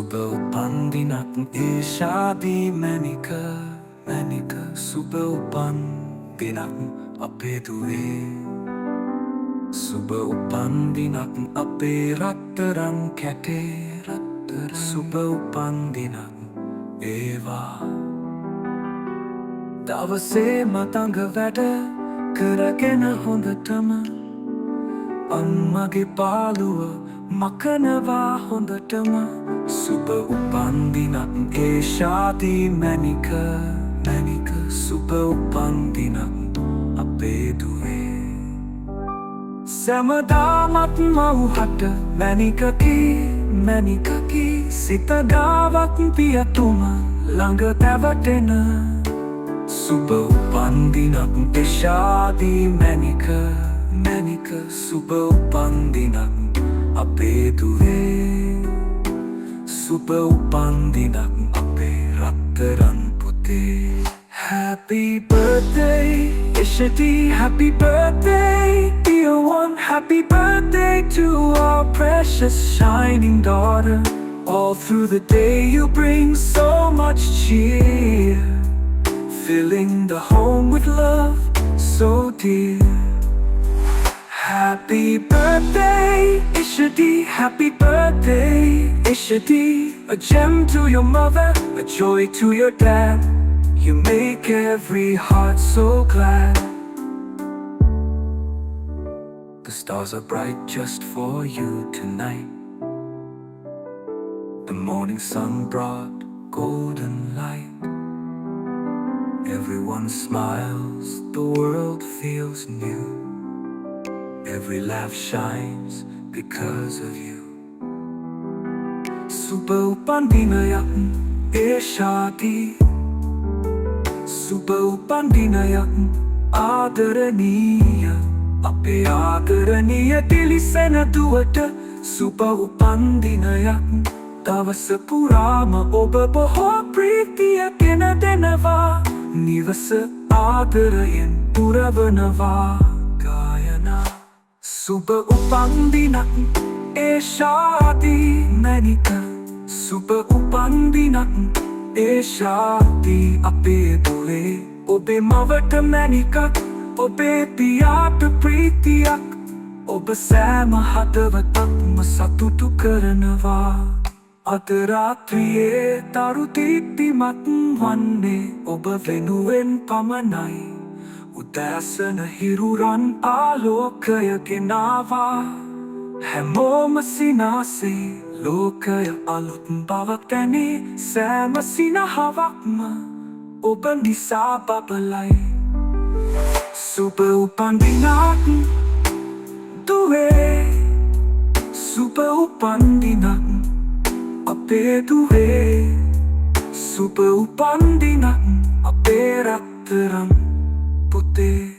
සුබ උපන්දිනක් ඒෂාදී මැනික සුබ උපන්දිනක් අපේ දුවේ සුබ උපන්දිනක් අපේ රත්තරන් කැටේ රත්තර සුබ උපන්දිනක් ඒවා දවසේ මතංග වැඩ කරගෙන හොඳටම අම්මගේ පාලුව මකනවා හොඳටම සුබ උපන්දිනක් ඒෂාදී මැනික සුබ උපන්දිනක් අපේ දුවේ සැමදාමත් මව්හට මැනිකකි සිත ගාවක් පියතුම ළඟ පැවටෙන සුබ උපන්දිනක් ඒෂාදී මැනික සුබ උපන්දිනක් අපේ දුවේ සුබ උපන්දිනක් අපේ රත්තරන් පුතේ Happy birthday Ishati, happy birthday dear one, happy birthday to our precious shining daughter. All through the day you bring so much cheer, filling the home with love so dear. Happy birthday, Ishadi, happy birthday, Ishadi. A gem to your mother, a joy to your dad. You make every heart so glad. The stars are bright just for you tonight. The morning sun brought golden light. Everyone smiles, the world feels new. Every laugh shines because of you. Suba upandinayak Ishadi, Suba upandinayak Adaraniya, ape adaraniya dilisena duwata. Suba upandinayak dawasa purama oba boho pritiya ගෙන දෙනවා. නිවස ආදරයෙන් පුරවනවා. ගායනා සුබ උපන්දිනක් ඒෂාදී මැනික සුබ උපන්දිනක් ඒෂාදී අපේ දුවේ ඔබේ මවට මැනිකක් ඔබේ පියාට ප්‍රීතියක් ඔබ සෑම හදවතක්ම සතුටු කරනවා. අද රාත්‍රියේ තරු දීප්තිමත් වන්නේ ඔබ වෙනුවෙන් පමණයි. උදෑසන හිරුරන් ආලෝකය ගෙනාවා. හැමෝම සිනාසේ ලෝකය අලුත් බවක් දැනේ. සෑම සිනහවක්ම ඔබ නිසා බබලයි. සුබ උපන්දිනක් දුවේ සුබ උපන්දිනක් අපේ දුවේ සුබ උපන්දිනක් අපේ රත්තරන් පුතේ